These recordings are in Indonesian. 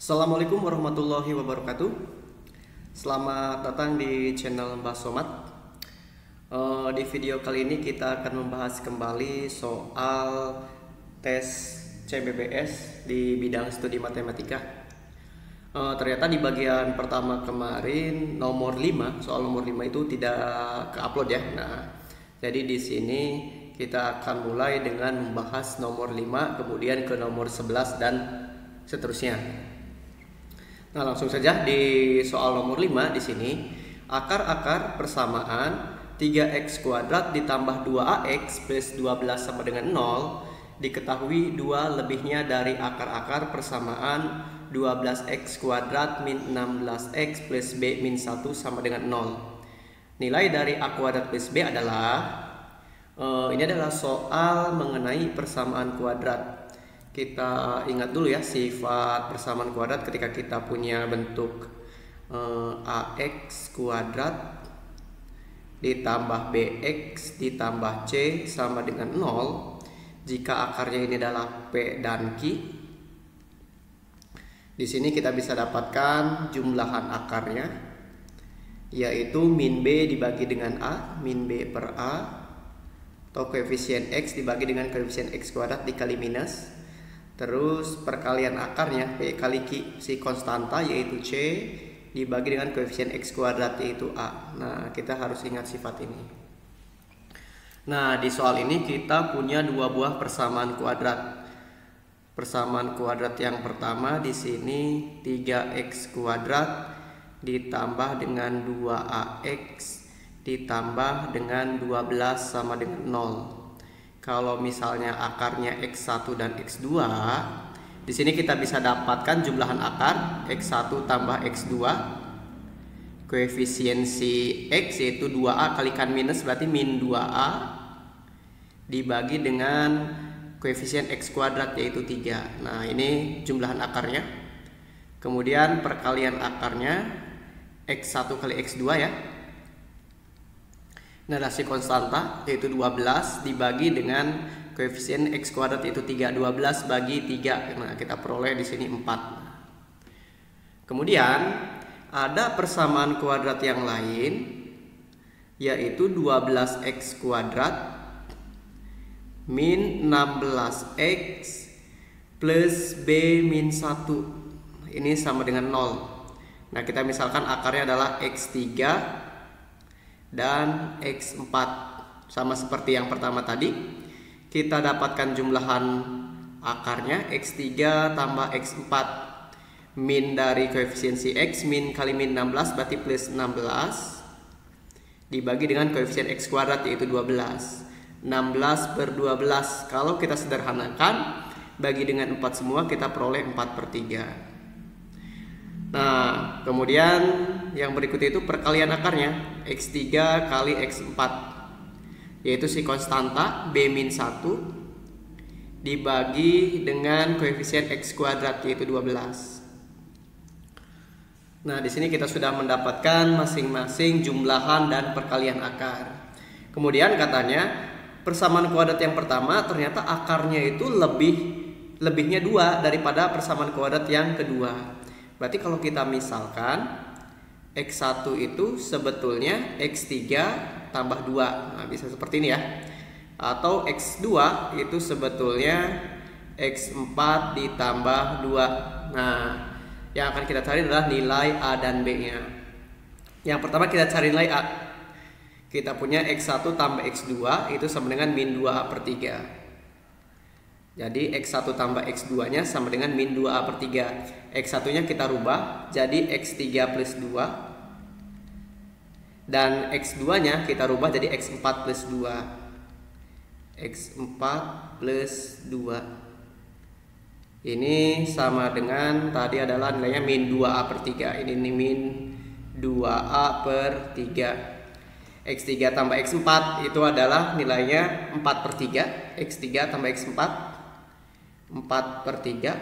Assalamualaikum warahmatullahi wabarakatuh. Selamat datang di channel Mbah Somad. Di video kali ini kita akan membahas kembali soal tes CBBS di bidang studi matematika. Ternyata di bagian pertama kemarin nomor 5, soal nomor 5 itu tidak ke-upload ya. Nah, jadi di sini kita akan mulai dengan membahas nomor 5, kemudian ke nomor 11 dan seterusnya. Nah, langsung saja di soal nomor 5 di sini. Akar-akar persamaan 3x kuadrat ditambah 2ax plus 12 sama dengan 0 diketahui 2 lebihnya dari akar-akar persamaan 12x kuadrat min 16x plus b min 1 sama dengan 0. Nilai dari a kuadrat plus b adalah ini adalah soal mengenai persamaan kuadrat. Kita ingat dulu ya sifat persamaan kuadrat ketika kita punya bentuk ax kuadrat ditambah bx ditambah c sama dengan 0. Jika akarnya ini adalah p dan q, di sini kita bisa dapatkan jumlahan akarnya, yaitu min b dibagi dengan a, min b per a, atau koefisien x dibagi dengan koefisien x kuadrat dikali minus. Terus perkalian akarnya P kali Q si konstanta yaitu C dibagi dengan koefisien X kuadrat yaitu A. Nah, kita harus ingat sifat ini. Nah, di soal ini kita punya dua buah persamaan kuadrat. Persamaan kuadrat yang pertama di sini 3x kuadrat ditambah dengan 2ax ditambah dengan 12 sama dengan 0. Kalau misalnya akarnya x1 dan x2, di sini kita bisa dapatkan jumlahan akar x1 tambah x2, koefisiensi x yaitu 2a kalikan minus berarti min 2a dibagi dengan koefisien x kuadrat yaitu 3. Nah, ini jumlahan akarnya. Kemudian perkalian akarnya x1 kali x2 ya. Nah, si konstanta yaitu 12 dibagi dengan koefisien x kuadrat yaitu 3. 12 bagi 3. Nah, kita peroleh di sini 4. Kemudian ada persamaan kuadrat yang lain yaitu 12x kuadrat min 16x plus b min 1. Ini sama dengan 0. Nah, kita misalkan akarnya adalah x3 dan x4. Sama seperti yang pertama tadi, kita dapatkan jumlahan akarnya x3 tambah x4. Min dari koefisiensi x, min kali min 16 berarti plus 16 dibagi dengan koefisien x kuadrat yaitu 12. 16 per 12 kalau kita sederhanakan bagi dengan 4 semua kita peroleh 4/3. Nah, kemudian yang berikutnya itu perkalian akarnya x3 kali x4 yaitu si konstanta b min 1 dibagi dengan koefisien x kuadrat yaitu 12. Nah, di sini kita sudah mendapatkan masing-masing jumlahan dan perkalian akar. Kemudian katanya persamaan kuadrat yang pertama ternyata akarnya itu lebihnya 2 daripada persamaan kuadrat yang kedua. Berarti kalau kita misalkan x1 itu sebetulnya x3 tambah 2. Nah, bisa seperti ini ya. Atau x2 itu sebetulnya x4 ditambah 2. Nah, yang akan kita cari adalah nilai A dan B-nya. Yang pertama kita cari nilai A. Kita punya x1 tambah x2 itu sama dengan min 2a/3. Jadi x1 tambah x2 nya sama dengan min 2a/3. X1 nya kita rubah jadi x3 plus 2. Dan x2 nya kita rubah jadi x4 plus 2. x4 plus 2. Ini sama dengan tadi adalah nilainya min 2a/3. Ini min 2a/3. X3 tambah x4 itu adalah nilainya 4/3. X3 tambah x4 4/3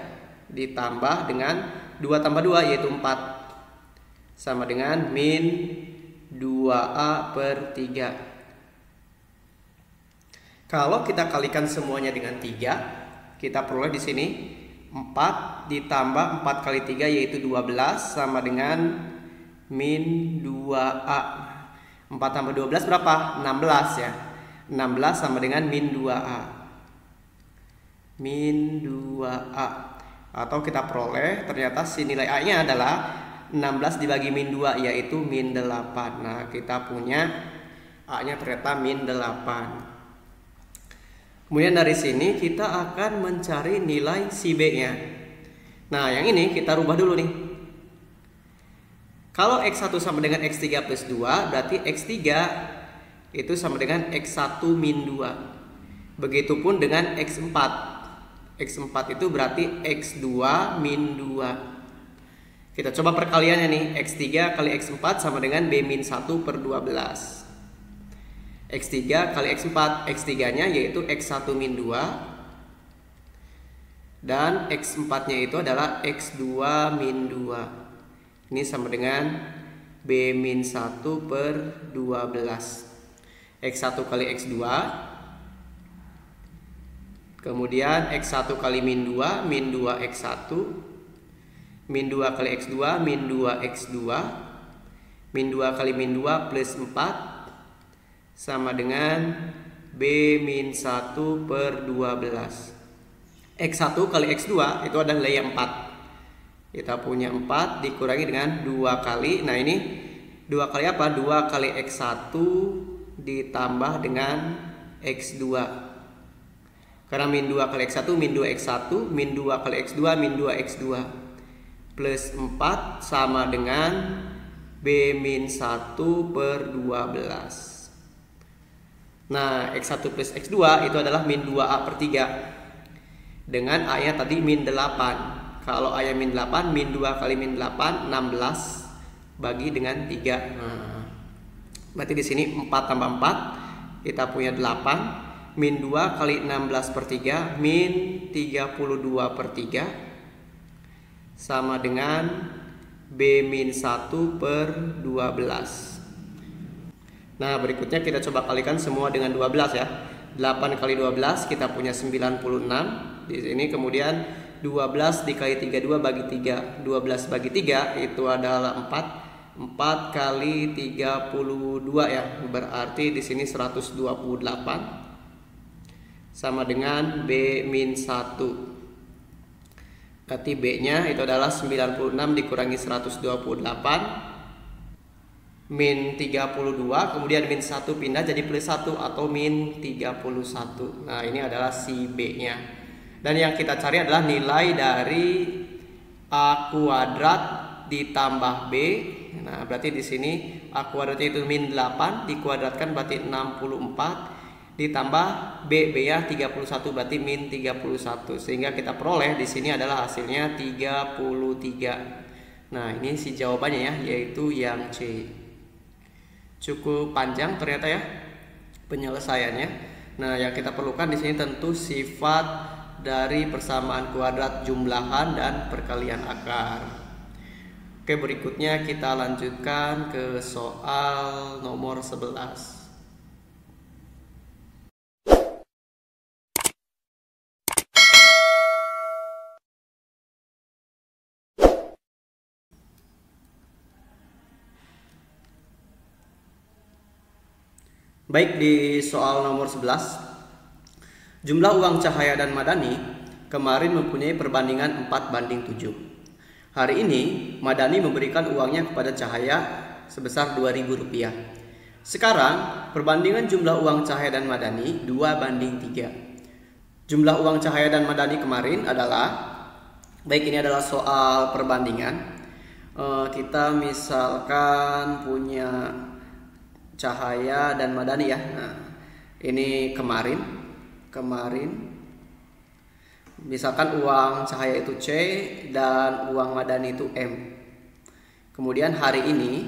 ditambah dengan 2 tambah 2 yaitu 4 sama dengan min 2a/3. Kalau kita kalikan semuanya dengan 3, kita peroleh di sini 4 ditambah 4 kali 3 yaitu 12 sama dengan min 2A. 4 tambah 12 berapa? 16 ya. 16 sama dengan min 2A. Min 2A. Atau kita peroleh ternyata si nilai A-nya adalah 16 dibagi min 2 yaitu min 8. Nah, kita punya A-nya ternyata min 8. Kemudian dari sini kita akan mencari nilai si B-nya. Nah, yang ini kita rubah dulu nih. Kalau X1 sama dengan X3 plus 2, berarti X3 itu sama dengan X1 min 2. Begitupun dengan X4. X4 itu berarti X2 min 2. Kita coba perkaliannya nih. X3 kali X4 sama dengan B min 1 per 12. X3 kali X4, X3 nya yaitu X1 min 2 dan X4 nya itu adalah X2 min 2. Ini sama dengan B min 1 per 12. X1 kali X2, kemudian X1 kali min 2, min 2 X1, min 2 kali X2, min 2 X2, min 2 kali min 2 plus 4 sama dengan B min 1 per 12. X1 kali X2 itu adalah nilai 4. Kita punya 4 dikurangi dengan 2 kali. Nah, ini 2 kali apa? 2 kali X1 ditambah dengan X2. Karena min 2 kali X1 min 2 X1, min 2 kali X2 min 2 X2 plus 4 sama dengan B min 1 per 12. Nah, X1 plus X2 itu adalah min 2A per 3. Dengan A nya tadi min 8. Kalau A nya min 8, min 2 kali min 8, 16 bagi dengan 3. Nah, berarti di sini 4 tambah 4, kita punya 8. Min 2 kali 16 per 3, min 32 per 3. Sama dengan B min 1 per 12. Nah, berikutnya kita coba kalikan semua dengan 12 ya. 8 kali 12 kita punya 96 di sini. Kemudian 12 dikali 32 bagi 3. 12 bagi 3 itu adalah 4. 4 kali 32 ya. Berarti di sini 128 sama dengan B min 1. Berarti B-nya itu adalah 96 dikurangi 128 min 32, kemudian min 1 pindah jadi plus 1 atau min 31. Nah, ini adalah si B nya. Dan yang kita cari adalah nilai dari A kuadrat ditambah B. Nah, berarti di sini A kuadratnya itu min 8 dikuadratkan berarti 64 ditambah B nya 31 berarti min 31. Sehingga kita peroleh di sini adalah hasilnya 33. Nah, ini si jawabannya ya, yaitu yang C. Cukup panjang ternyata ya penyelesaiannya. Nah, yang kita perlukan di sini tentu sifat dari persamaan kuadrat jumlahan dan perkalian akar. Oke, berikutnya kita lanjutkan ke soal nomor 11. Baik, di soal nomor 11, jumlah uang Cahaya dan Madani kemarin mempunyai perbandingan 4:7. Hari ini Madani memberikan uangnya kepada Cahaya sebesar Rp2.000. Sekarang perbandingan jumlah uang Cahaya dan Madani 2:3. Jumlah uang Cahaya dan Madani kemarin adalah, baik, ini adalah soal perbandingan. Kita misalkan punya Cahaya dan Madani ya. Nah, ini kemarin misalkan uang Cahaya itu C dan uang Madani itu M. Kemudian hari ini.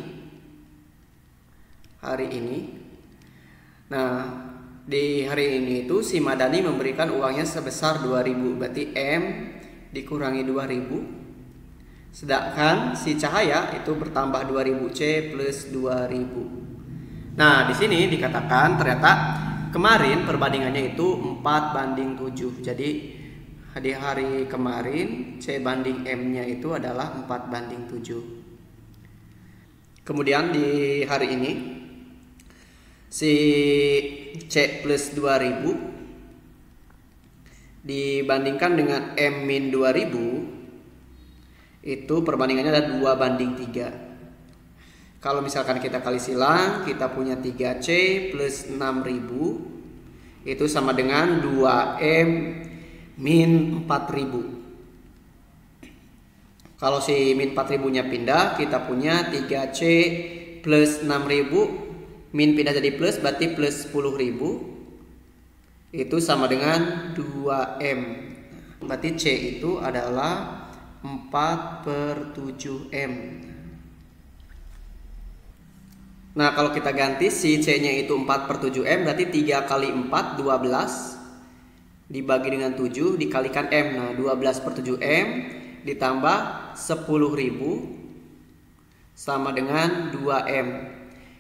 Nah, di hari ini itu si Madani memberikan uangnya sebesar 2.000. Berarti M dikurangi 2.000. Sedangkan si Cahaya itu bertambah 2.000 C plus 2.000. Nah, di sini dikatakan ternyata kemarin perbandingannya itu 4:7. Jadi di hari kemarin C banding M-nya itu adalah 4:7. Kemudian di hari ini si C plus 2000 dibandingkan dengan M min 2000 itu perbandingannya ada 2:3. Kalau misalkan kita kali silang, kita punya 3C plus 6000 itu sama dengan 2M min 4000. Kalau si min 4000 nya pindah, kita punya 3C plus 6000 min pindah jadi plus, berarti plus 10.000 itu sama dengan 2M. Berarti C itu adalah 4/7M. Nah, kalau kita ganti si C nya itu 4/7M, berarti 3 kali 4 12 dibagi dengan 7 dikalikan M. Nah, 12/7M ditambah 10.000 sama dengan 2M.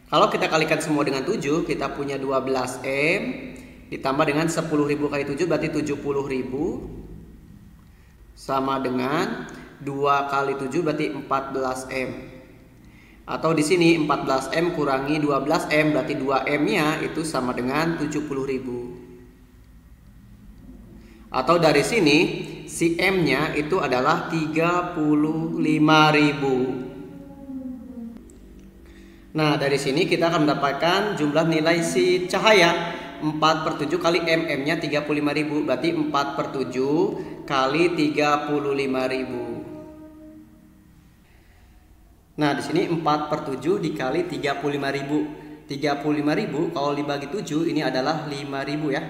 Kalau kita kalikan semua dengan 7, kita punya 12M ditambah dengan 10.000 kali 7 berarti 70.000 sama dengan 2 kali 7 berarti 14M. Atau di sini 14M kurangi 12M berarti 2M-nya itu sama dengan 70.000. Atau dari sini si M-nya itu adalah 35.000. Nah, dari sini kita akan mendapatkan jumlah nilai si cahaya 4/7 kali M-nya 35.000 berarti 4/7 kali 35.000. Nah, di sini 4/7 dikali 35.000. 35.000 kalau dibagi 7 ini adalah 5.000 ya.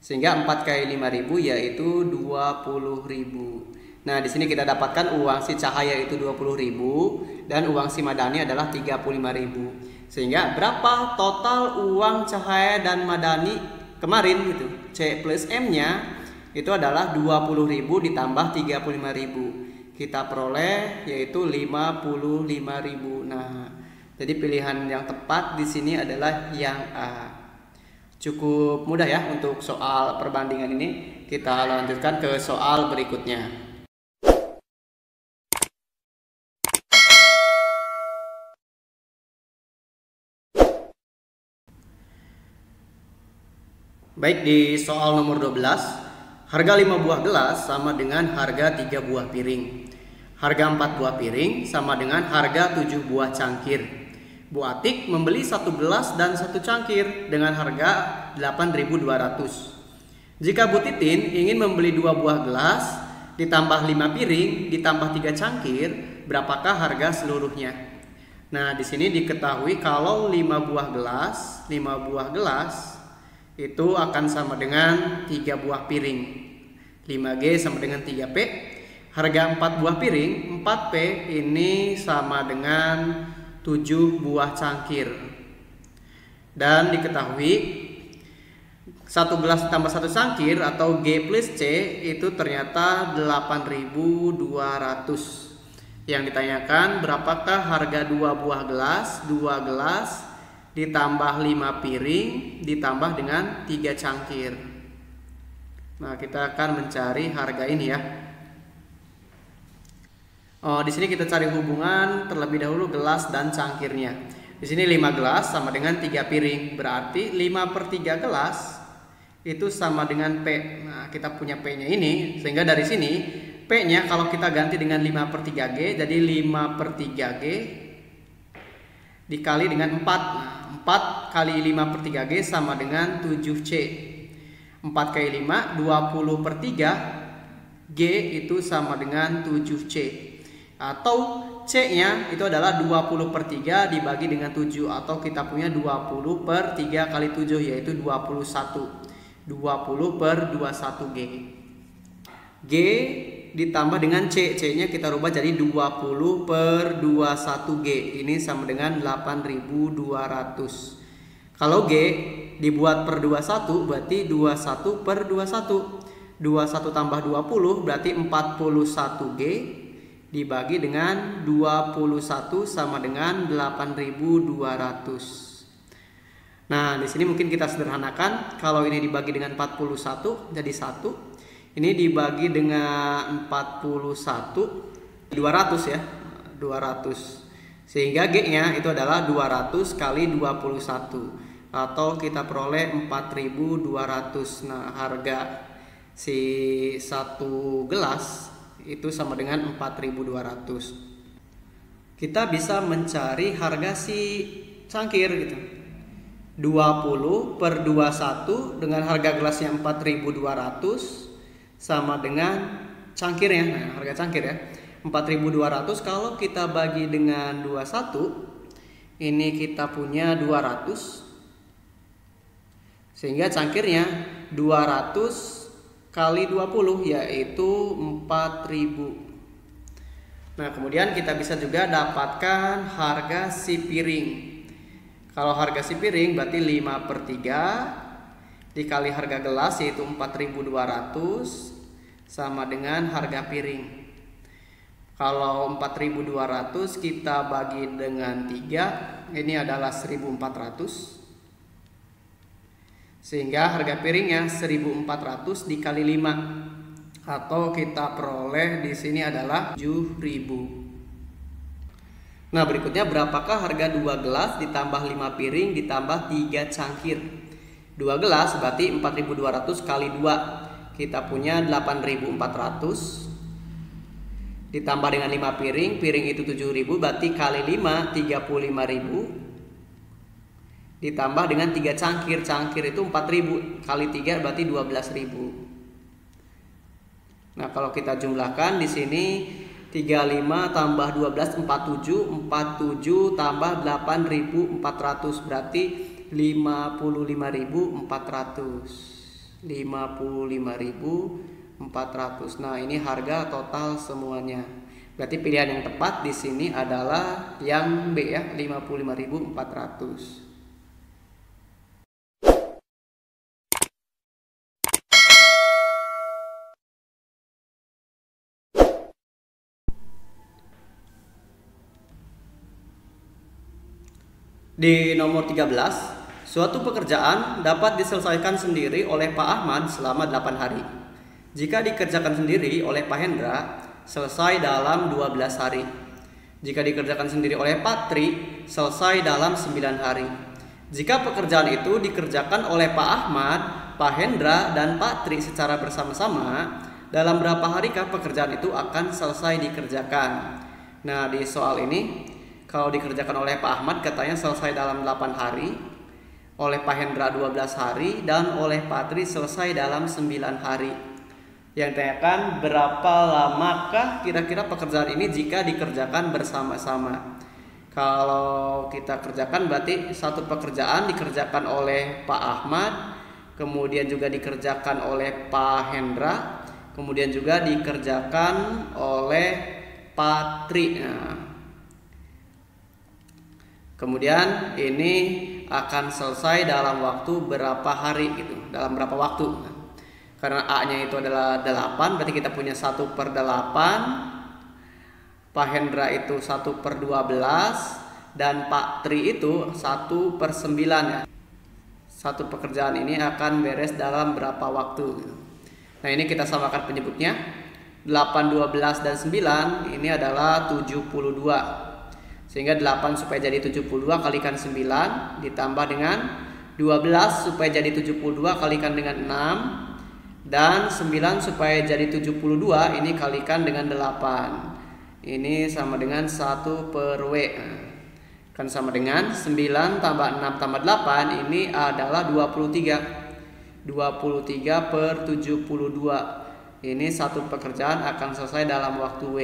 Sehingga 4 kali 5.000 yaitu 20.000. Nah, di sini kita dapatkan uang si cahaya itu 20.000 dan uang si Madani adalah 35.000. Sehingga berapa total uang cahaya dan Madani kemarin gitu. C plus M-nya itu adalah 20.000 ditambah 35.000. Kita peroleh yaitu 55.000. Nah, jadi pilihan yang tepat di sini adalah yang A. Cukup mudah ya untuk soal perbandingan ini. Kita lanjutkan ke soal berikutnya. Baik, di soal nomor 12, harga 5 buah gelas sama dengan harga 3 buah piring. Harga 4 buah piring sama dengan harga 7 buah cangkir. Bu Atik membeli 1 gelas dan 1 cangkir dengan harga 8.200. Jika Bu Titin ingin membeli 2 buah gelas ditambah 5 piring ditambah 3 cangkir, berapakah harga seluruhnya? Nah, di sini diketahui kalau 5 buah gelas itu akan sama dengan 3 buah piring. 5G sama dengan 3P. Harga 4 buah piring, 4P ini sama dengan 7 buah cangkir. Dan diketahui 1 gelas tambah 1 cangkir atau G plus C itu ternyata 8.200. Yang ditanyakan berapakah harga 2 buah gelas, 2 gelas ditambah 5 piring ditambah dengan 3 cangkir. Nah, kita akan mencari harga ini ya. Di sini kita cari hubungan terlebih dahulu gelas dan cangkirnya. Di sini 5 gelas sama dengan 3 piring, berarti 5/3 gelas itu sama dengan P. Nah, kita punya P-nya ini, sehingga dari sini P-nya kalau kita ganti dengan 5/3G, jadi 5/3G dikali dengan 4. Nah, 4 kali 5/3G sama dengan 7C. 4 kali 5, 20/3. G itu sama dengan 7C. Atau C-nya itu adalah 20/3 dibagi dengan 7. Atau kita punya 20/3 kali 7 yaitu 21. 20/21G. G ditambah dengan C. C-nya kita rubah jadi 20/21G. Ini sama dengan 8.200. Kalau G dibuat per 21 berarti 21/21. 21 tambah 20 berarti 41G dibagi dengan 21 sama dengan 8.200. Nah, di sini mungkin kita sederhanakan. Kalau ini dibagi dengan 41 jadi 1. Ini dibagi dengan 41, 200 ya, 200. Sehingga G-nya itu adalah 200 kali 21 atau kita peroleh 4.200. Nah, harga si satu gelas itu sama dengan 4.200. Kita bisa mencari harga si cangkir gitu. 20 per 21 dengan harga gelasnya 4.200 sama dengan cangkirnya. Nah, harga cangkir ya 4.200 kalau kita bagi dengan 21 ini kita punya 200. Sehingga cangkirnya 200 kali 20 yaitu 4.000. Nah, kemudian kita bisa juga dapatkan harga si piring. Kalau harga si piring berarti 5/3 dikali harga gelas yaitu 4.200 sama dengan harga piring. Kalau 4.200 kita bagi dengan 3, ini adalah 1.400. Sehingga harga piringnya 1.400 dikali 5 atau kita peroleh di sini adalah 7.000. Nah, berikutnya berapakah harga 2 gelas ditambah 5 piring ditambah 3 cangkir? 2 gelas berarti 4.200 kali 2. Kita punya 8.400 ditambah dengan 5 piring, piring itu 7.000 berarti kali 5 35.000 ditambah dengan 3 cangkir, cangkir itu 4.000 kali 3 berarti 12.000. Nah, kalau kita jumlahkan di sini 35 tambah 12 47, 47 tambah 8.400 berarti 55.400. 55.400. Nah, ini harga total semuanya. Berarti pilihan yang tepat di sini adalah yang B ya, 55.400. Di nomor 13, suatu pekerjaan dapat diselesaikan sendiri oleh Pak Ahmad selama 8 hari. Jika dikerjakan sendiri oleh Pak Hendra, selesai dalam 12 hari. Jika dikerjakan sendiri oleh Pak Tri, selesai dalam 9 hari. Jika pekerjaan itu dikerjakan oleh Pak Ahmad, Pak Hendra, dan Pak Tri secara bersama-sama, dalam berapa harikah pekerjaan itu akan selesai dikerjakan? Nah, di soal ini kalau dikerjakan oleh Pak Ahmad katanya selesai dalam 8 hari, oleh Pak Hendra 12 hari, dan oleh Pak Tri selesai dalam 9 hari. Yang ditanyakan berapa lamakah kira-kira pekerjaan ini jika dikerjakan bersama-sama. Kalau kita kerjakan berarti satu pekerjaan dikerjakan oleh Pak Ahmad, kemudian juga dikerjakan oleh Pak Hendra, kemudian juga dikerjakan oleh Pak Tri. Nah, kemudian ini akan selesai dalam waktu berapa hari gitu, dalam berapa waktu. Karena A-nya itu adalah 8, berarti kita punya 1/8. Pak Hendra itu 1/12 dan Pak Tri itu 1/9 ya. Satu pekerjaan ini akan beres dalam berapa waktu gitu. Nah, ini kita samakan penyebutnya. 8, 12, dan 9 ini adalah 72. Sehingga 8 supaya jadi 72 kalikan 9 ditambah dengan 12 supaya jadi 72 kalikan dengan 6 dan 9 supaya jadi 72 ini kalikan dengan 8. Ini sama dengan 1/W. Kan sama dengan 9 tambah 6 tambah 8 ini adalah 23. 23/72. Ini satu pekerjaan akan selesai dalam waktu W.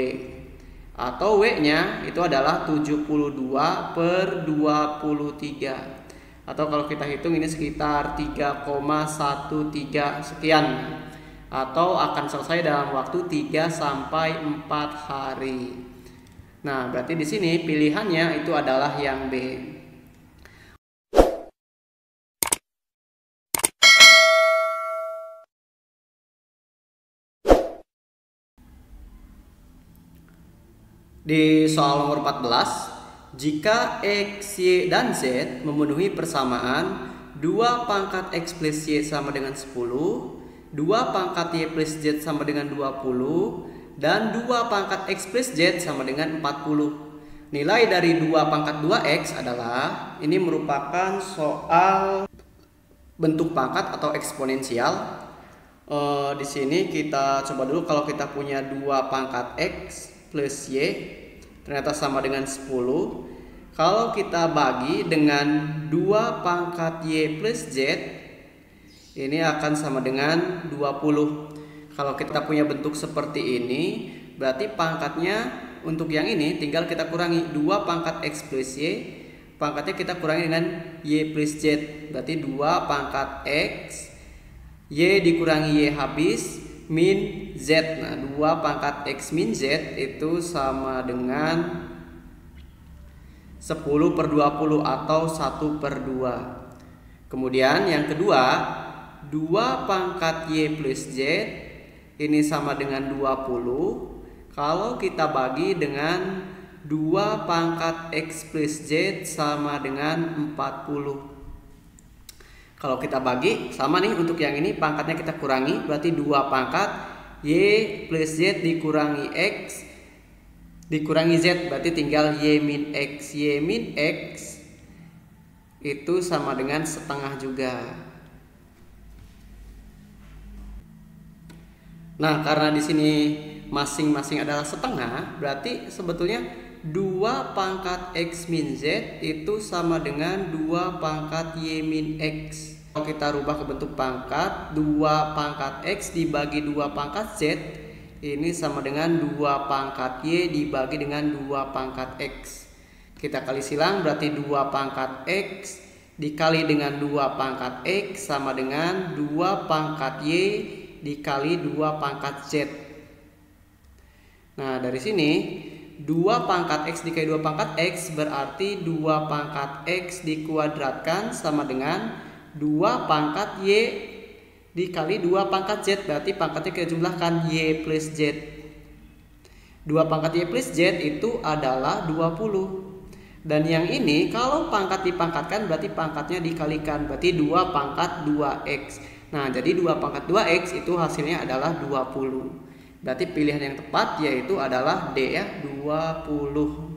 Atau W-nya itu adalah 72/23. Atau kalau kita hitung ini sekitar 3,13 sekian. Atau akan selesai dalam waktu 3 sampai 4 hari. Nah, berarti di sini pilihannya itu adalah yang B. Di soal nomor 14, jika X, Y, dan Z memenuhi persamaan 2 pangkat X plus Y sama dengan 10, 2 pangkat Y plus Z sama dengan 20, dan 2 pangkat X plus Z sama dengan 40. Nilai dari 2 pangkat 2X adalah, ini merupakan soal bentuk pangkat atau eksponensial. Di sini kita coba dulu, kalau kita punya 2 pangkat X plus Y ternyata sama dengan 10. Kalau kita bagi dengan 2 pangkat Y plus Z, ini akan sama dengan 20. Kalau kita punya bentuk seperti ini, berarti pangkatnya untuk yang ini tinggal kita kurangi 2 pangkat X plus Y, pangkatnya kita kurangi dengan Y plus Z. Berarti 2 pangkat X, Y dikurangi Y habis, min Z. Nah, 2 pangkat X min Z itu sama dengan 10/20 atau 1/2. Kemudian yang kedua, 2 pangkat Y plus Z ini sama dengan 20. Kalau kita bagi dengan 2 pangkat X plus Z sama dengan 40. Kalau kita bagi, sama nih untuk yang ini, pangkatnya kita kurangi, berarti 2 pangkat Y plus Z dikurangi X dikurangi Z, berarti tinggal Y min X. Y min X itu sama dengan setengah juga. Nah, karena di sini masing-masing adalah setengah, berarti sebetulnya 2 pangkat X min Z itu sama dengan 2 pangkat Y min X. Kalau kita rubah ke bentuk pangkat, 2 pangkat X dibagi 2 pangkat Z, ini sama dengan 2 pangkat Y dibagi dengan 2 pangkat X. Kita kali silang, berarti 2 pangkat X dikali dengan 2 pangkat X sama dengan 2 pangkat Y dikali 2 pangkat Z. Nah, dari sini 2 pangkat X dikali 2 pangkat X berarti 2 pangkat X dikuadratkan sama dengan 2 pangkat Y dikali 2 pangkat Z, berarti pangkatnya kita jumlahkan Y plus Z. 2 pangkat Y plus Z itu adalah 20. Dan yang ini kalau pangkat dipangkatkan berarti pangkatnya dikalikan, berarti 2 pangkat 2X. Nah, jadi 2 pangkat 2X itu hasilnya adalah 20. Berarti pilihan yang tepat yaitu adalah D ya, 20.